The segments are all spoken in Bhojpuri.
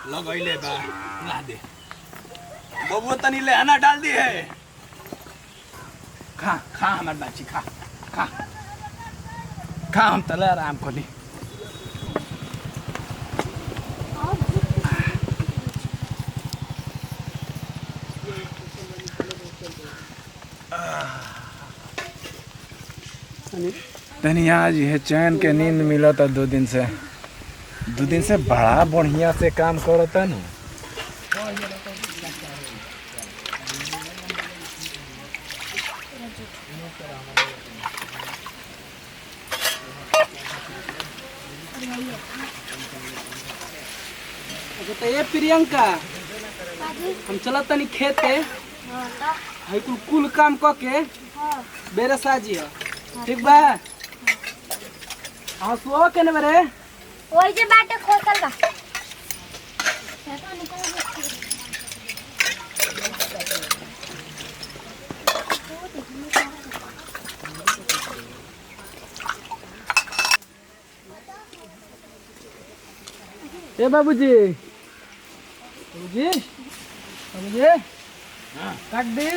लगैले बा ला दे बबुआ तनी ले आना डाल दी है खा खा हमार बाची खा खा खा हम तले आराम करी तनी आज ये चैन के नींद मिला था 2 दिन से बड़ा बढ़िया से काम करता न तो ये प्रियंका हम चलत तनी खेते है कुल काम क के बेरे साजी है ठीक बा हाँ सुओ केने बरे ओई जे बाटे खोसल बा ए बाबूजी बाबूजी बाबूजी काट दी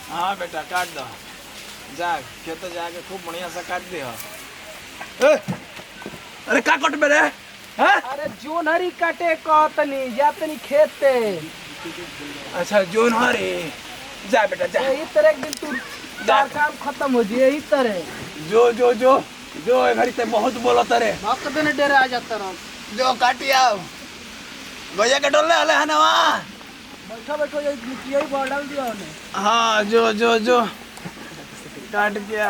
हाँ बेटा काट दो जा खेत जाके खूब बढ़िया से काट दे अरे का कट बे रे अरे जोन हरी काटे कहतनी जा तनी खेते अच्छा जोन हरे जा बेटा जा यही तरह एक दिन तू चार काम खत्म हो जाए यही तरह जो जो जो जो घड़ी ते बहुत बोलत रे भाग के देने डेरे आ जाता रहो जो काटिया भैया के डोले हले हनवा बैठो बैठो ये मिट्टी बाहर डाल दिया उन्हें हाँ जो जो जो काट गया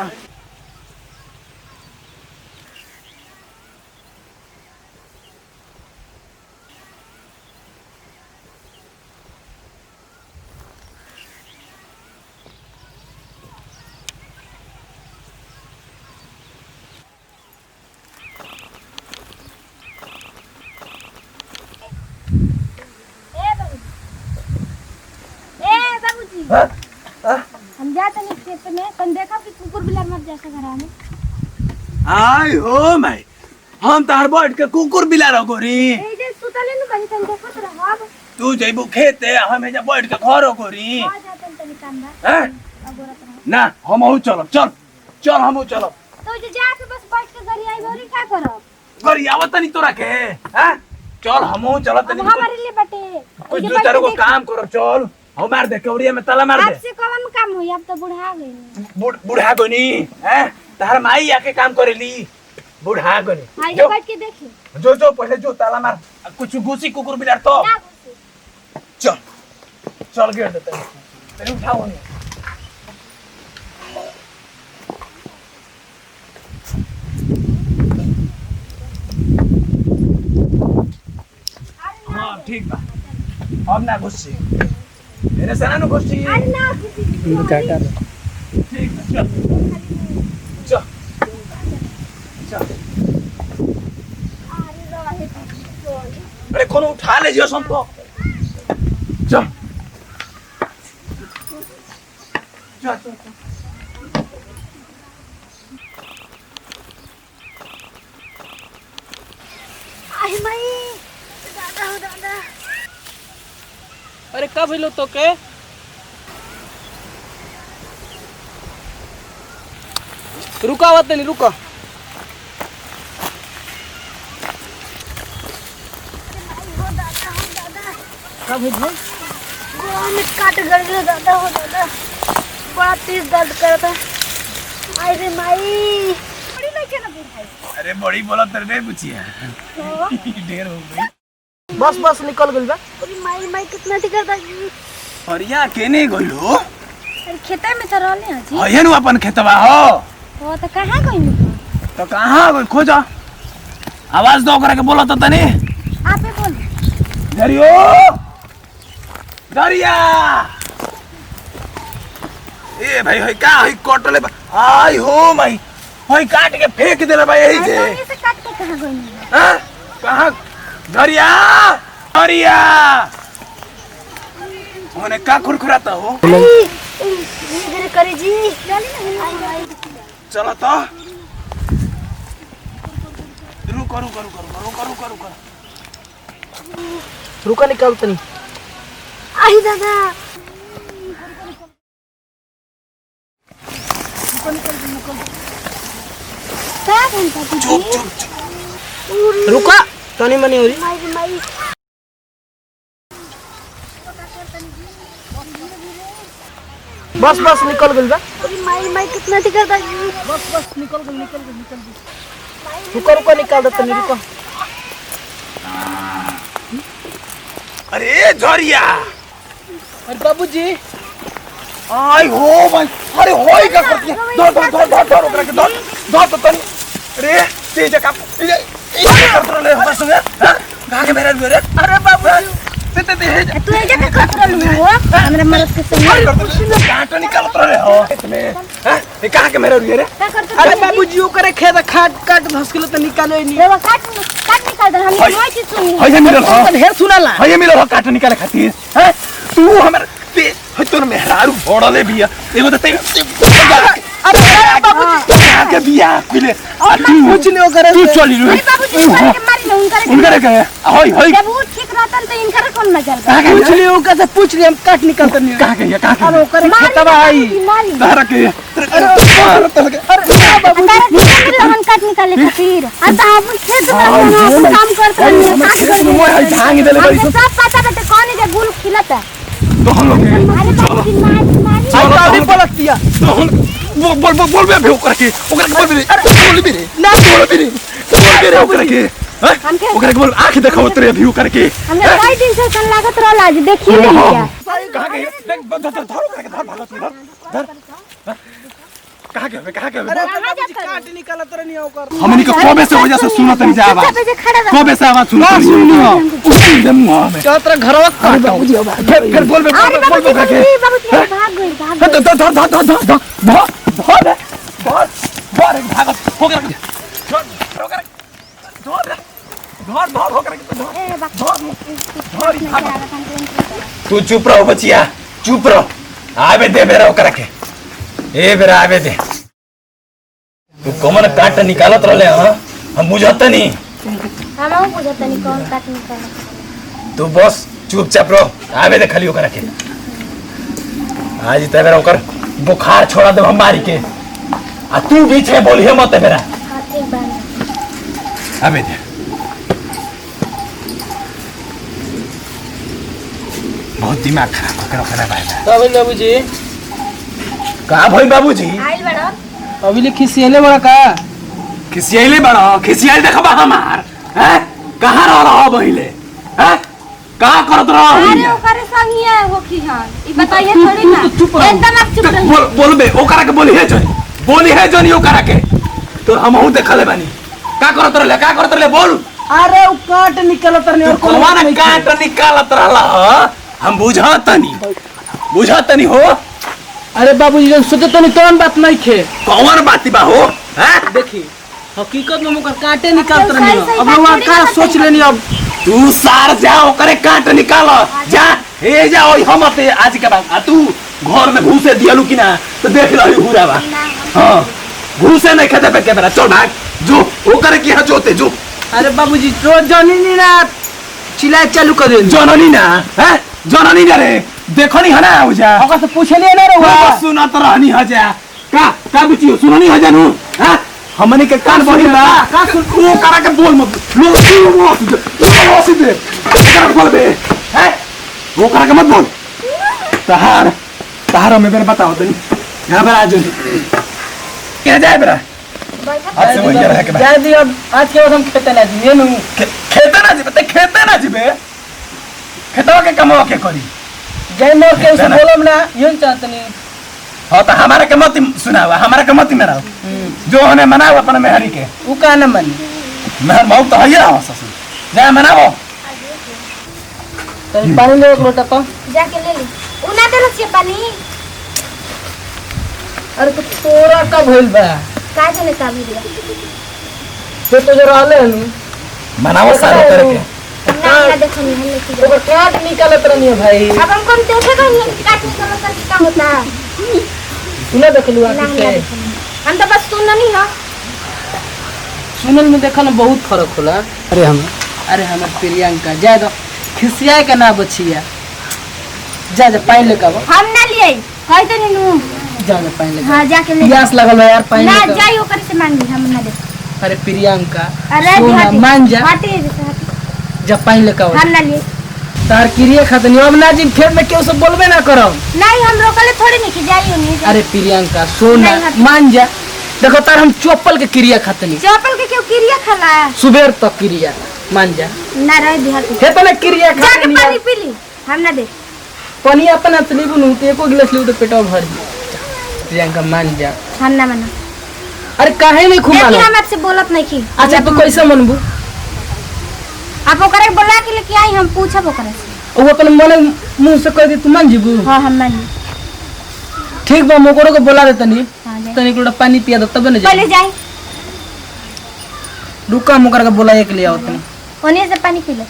हम जाते नहीं खेत में कन देखा कि कुकुर बिलार मर जैसा घर में आय हो मैं हम तार बैठ के कुकुर बिला रहो गोरी ए जे सुतले न कहीं तन देखत रहब तू जइबू खेते हम एजा बैठ के घरो गोरी आ जातन तनी कांदा हैं अगोरत रह ना हम हूं चलब चल चल हम चलब तो जे जाके बस बैठ के घरी आई भरी का करब गोरी आवत नहीं तोरा के हैं चल हम चलत अब नहीं हमारे लिए बटे कुछ दू चार को काम करो चल हम मार दे कवड़िया में ताला मार दे आपसे कौन काम होई अब तो बुढ़ा गई बुढ़ा गोनी हैं तार माई आके काम करेली बुढ़ा गोनी आई जे बैठ के देखी जो जो पहले जो ताला मार कुछ घुसी कुकुर बिलार तो ना घुसी चल चल गिर देते तेरे उठाओ नहीं हाँ ठीक बा अब ना घुसी मेरे से ना घुसी अरे ना घुसी क्या कर ठीक बा चल चल चल अरे रहे छोड़ अरे कौन उठा ले जियो संतो चल चल चल आई मई दादा हो दादा अरे कब हिलो तो के रुका वत नहीं रुका हो दादा कब हिलो गोवा में काट गड़ गया दादा हो दादा बड़ा तेज दर्द करता आई रे माई बड़ी लगे ना भाई अरे बड़ी बोला तेरे नहीं पूछिए ढेर हो गई बस बस निकल गइल बा अरे माई माई कितना टिकर था फरिया केने गइलो अरे खेते में तो रहले हैं जी हयन अपन खेतवा हो वो तो कहां गइल तो कहां गइल खोज आवाज दो करे के बोला तो तनी आपे बोल दरियो दरिया ए भाई होय का होय कटले आई हो माई होय काट के फेंक देले भाई यही से अरे से काट के कहां गइल हां कहां दरिया दरिया ओने का खुरखुराता हो धीरे करे जी चली ना चलो तो रुको रुको रुको रुको रुको रुको रुको रुका निकाल तनी। आई दादा क्या घंटा चुप चुप चुप। रुका तनी मनी हो रही। माई माई बस बस निकल गइल बा। माई माई कितना टिकट है? बस बस निकल गइल। रुका निकाल दे तनी रुका। अरे झरिया अरे बाबूजी आई हो भाई। अरे होई का करती है। धर ओकरा के धर तो तनी। अरे तेज का ये करत रहले हमर संगे। हां कहां के मेरा रे? अरे बाबूजी ते तू ये जगह खतरा लू हो हमरा मरद के संग कांटा निकालत रहे हो इसमें। हां ये कहां के मेरा रे? क्या करते? अरे बाबूजी ओकरे खेत काट धसकिल त निकाले नी। रे वो काट निकाल दे। हम नोई चीज सुनी हई मिलल हो। ढेर सुनाला। हई मिलल हो कांटा निकाले खातिर। हैं तू हमर ते हई तोर मेहरारू बोड़ले बिया एगो त अरे बाबूजी कहां के बिया पहिले पूछ लियो करे। तू चली रे। अरे बाबूजी के मारी ले उनकर के हई जब वो ठीक रहतन तो इनकर कौन नजर कहां के पूछ लियो कैसे पूछ लियो हम काट निकाल तनी। कहां के अरे ओकरे खेतवा आई। मारी तारा के अरे बाबूजी हम काट निकाले खातिर अब हम खेत में काम करते हैं। मोय हई भांग देले बड़ी सब पता बटे कौन है गुल खिलाता। तो हम लोग अरे बाबूजी मारी आई काफी पलट दिया। तो हम बोल बे भेव करके ओकरा के बोल भी बोल भी ना बोल भी ओकरा के ओकरा के बोल आंख देखाओ तेरे व्यू करके। हमरा कई दिन से सन लागत रहल आज देखिए नहीं क्या कहां के धर ओकरा के धर भागत धर कहां के अरे बाबूजी काट निकालत रहनी ओकर। हमनी के कबे से वजह से सुनत नहीं जा आवाज पे खड़ा रह। कबे से आवाज सुनत नहीं सुनियो उसी दम मुंह में चल तेरा घरवा काट बाबूजी फिर बोल बे अरे बाबूजी ओकरा के बाबूजी भाग गई तू चुप रहो बचिया चुप रहो। आवे दे बेरा ओकरा के ए बेरा आवे दे। तू कमन काट निकालत रहले हां हम बुझत नहीं। हम बुझत नहीं कौन काट निकाल। तू बस चुपचाप रहो आवे दे खाली ओकरा के। आज ते बेरा ओकर बुखार छोड़ा दे हम मारी के आ तू बीच में बोलिए मत बेरा। हां ठीक बा आवे दे। बहुत दिमाग खराब खराब आया। तब बाबूजी का भाई बाबूजी आइल बड़ा अभी ले खिसियले बड़ा का खिसियाइले बड़ा खिसियाइल देखबा हमार हैं कहां रह रहा बहिले हैं कहां करत रह। अरे ओकरे संग ही है हो की हां ई बताइए थोड़ी ना एकदम आप चुप रहो। बोलबे ओकरा के बोली है जनी ओकरा के तो हमहू देखले बानी का करत रहले बोल। अरे उ काट निकालत रहनी तू और कौन काट निकालत रहला हम बुझातनी हो। अरे बाबूजी जन सोचे तो कौन बात नहीं खे कौन बात बा हो हैं देखी हकीकत में मुकर काटे निकालत रहनी। अब लोग का सोच लेनी। अब तू सार जा ओकरे काट निकाल जा ए जा ओई हम ते आज के बाद आ तू घर में घुसे दियलु कि ना तो देख लही हुरा बा। हां घुसे नहीं खेते पे के बेरा चल भाग जो ओकरे की जोते जो। अरे बाबूजी रोज जननी ना चिल्लाए चालू कर दे। जननी ना हैं जननी ना रे देखनी है ना हो जा ओकर से पूछलिए ना रे वो हुआ सुनत रहनी हो जा का बुचियो सुननी हो जानु हैं हमनी के कान बहिला का सुन ओ करा के बोल मत लो सीधे करा बोल बे हैं वो करा के मत बोल। तहार में बेर बताओ तनी यहां पर आज के जाए बेरा आज से वही रह के बा जाए दियो आज के बाद हम खेते ना जी नु खेते ना जीबे खेतवा के कमावा के करी जय मोर के उसे बोलम ना यूं चाहतनी। हां तो हमारे के मत सुनावा हमारे के मत मेरा जो हने मनाओ अपन मेहरी के उ का न मन मेहर मऊ तो है रहा ससुर जा मनाओ। तो पानी ले एक लोटा तो जाके ले ले उना दे रसिया पानी। अरे तो तोरा का भइल बा का जने का भी दिया तो जो रहले नु मनाओ सारे करके ना देखो नहीं हम लेके ओकर काट निकालत रहनी भाई। अब हमको देखे का काट निकाल कर क्या होता है सुना देखलू ना आके से हम तो बस सुन नहीं ना सुनल में देखल में बहुत फर्क होला। अरे हमर प्रियंका जाय दो खिसिया के ना बचिया। जा जा पानी लेके आवा। हम ना लिए है तो नीनू। जा जा पानी लेके। हां जाके ले। प्यास लगल है यार पानी ना लेके। जाई ओकर से मांग ली हम ना दे। अरे प्रियंका अरे सोना मान जा। हटे जा पानी लेके आवा। हम ना लिए। तार क्रिया खतनी अब ना जिम खेत में केहू से बोलबे ना करम। नहीं हम रोकले थोड़ी नहीं कि जाइयो नहीं। अरे प्रियंका सोना नहीं, हट। मान जा। देखो तार हम चप्पल के क्रिया खतनी चप्पल के क्यों क्रिया खला है? सुबह तक क्रिया मान जा। ना रह दिया हे तो ना क्रिया जाके खतनी पानी पी ली। हम ना दे। पानी अपना तली बुनु ते एको गिलास ली तो पेटवा भर जी। प्रियंका मान जा। हम ना मना। अरे काहे नहीं खुमालो? लेकिन हम आपसे बोलत नहीं की। अच्छा तू कैसे मनबू? आप ओकरे बोला के लेके आई हम पूछब ओकरे से। वो अपन मन मुंह से कह दी तू मान जीबू? हां हम मान। ठीक बा मोकरो को बोला दे तनी। हां जाए। तनी कोड़ा पानी पिया दो तब न पहले जाए। जाए। रुका मोकर के बोला एक ले आओ तनी। ओने से पानी पी ले।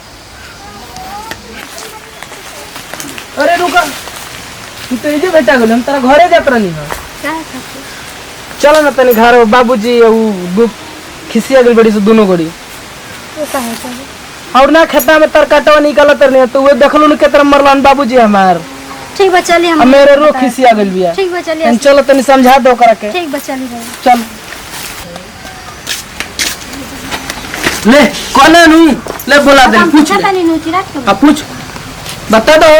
अरे रुका तू तो इजे बेटा गेल हम तारा घरे जात रहनी हां। का खाते? चलो ना तनी घर बाबूजी उ दू खिसिया गेल बड़ी से दोनों गोड़ी। वो का है तो? और ना खेता में तर कटवा निकालत रहनी तो वो देखलू न केतर मरलन बाबूजी हमार। ठीक बा चलिए हम। अब मेरे रो खिसिया गेल बिया। ठीक बा चलिए। तनी चलो तनी समझा दो करा के। ठीक बा चलिए। चल ले कोने नु ले बोला दे हम पूछ पूछा ले। नहीं नु चिराग को। अब पूछ बता दो।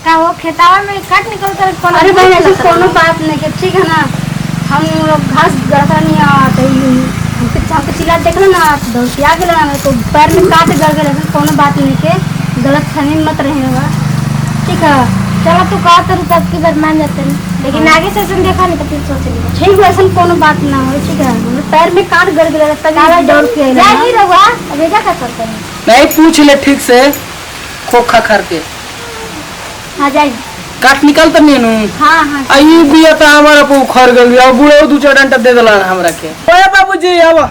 का वो खेतावा में काट निकल कर कौन? अरे भाई ऐसी कोनो बात नहीं है ठीक है ना। हम लोग घास गड़ता नहीं आते हमके चिल्ला देखना ना दौड़िया गेल ना तो पैर में काट गड़ गए ऐसा कोनो बात नहीं के गलत फहमी मत रहेगा ठीक है। चलो तू कहा तो तब की बार मान जाते हैं लेकिन आगे से सुन देखा नहीं तो फिर सोच लिया। ठीक है ऐसा कोनो बात ना हो ठीक है। पैर में काट गड़ गए तभी दौड़ के जा ही रहुआ अबे क्या कर सकते हैं? नहीं पूछ ले ठीक से खोखा खर के हाँ जाइए। काट निकाल त नहीं नु। हाँ हाँ आई बिया त हमारा पो खर गेल बिया बुढ़ो दू चार डंडा दे देला हमरा के। ओए बाबूजी आवा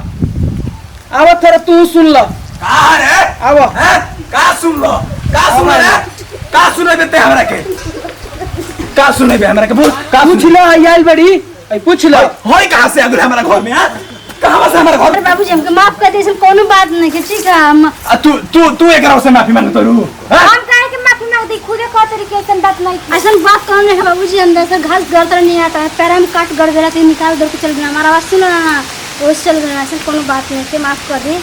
आवा थोड़ा तू सुन ल। का रे आवा हैं का सुन लो का सुन रे का सुने देते हमरा के का सुने बे हमरा के बोल का पूछ ल आइल बड़ी आई पूछ ल। होई कहां से अगले हमारा घर में हां कहां से हमारा घर अरे बाबूजी हमके माफ कर दे ऐसा कोनो बात नहीं है ठीक है। हम तू एकरा से माफी मांगतो रू हैं हम काहे के माफी मांग दी खुदे को तरीके से बात नहीं की। ऐसा बात कौन है बाबूजी अंदर से घास गड़ता नहीं आता है पैर में काट गड़ गया तो निकाल दौड़ के चल गया हमारा आवाज सुनो ना वो चल गया ऐसा कोनो बात नहीं है माफ कर दे।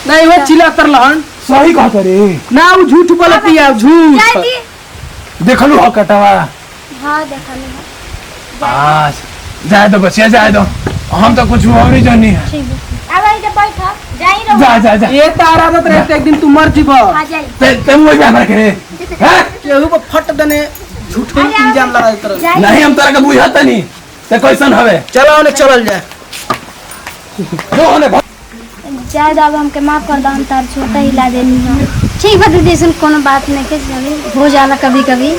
नहीं वो चिल्ला कर लहन सही कहत रे ना वो झूठ बोलती है झूठ। जाए दी। देखलू हो कटवा हाँ देखा नहीं। आज जाए दो बचिया जाए दो हम तो कुछ और ही जानी है ठीक है। अब इधर बैठा जा ही रहुआ। जा जा जा ये तार आदत रहते एक दिन तू मर जीबो। हाँ जाइए। ते मुझे हमरा के हैं केहू को फट दने झूठे इल्जाम लगा देत रह। जाइए। नहीं हम तोरा के बुझाता नहीं ते कैसन हवे चलो ने चलल जाए। जो होने जाए दो अब हमके माफ कर दो हम तार छोटा ही ला देनी है। ठीक है दीदी ऐसा कोनो बात नहीं के चली हो जाला कभी कभी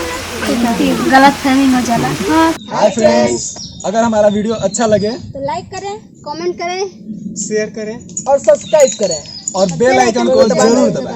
गलत फहमी हो जाला। हाँ हाय फ्रेंड्स अगर हमारा वीडियो अच्छा लगे तो लाइक करें कमेंट करें शेयर करें और सब्सक्राइब करें और बेल आइकन को जरूर दबाएं।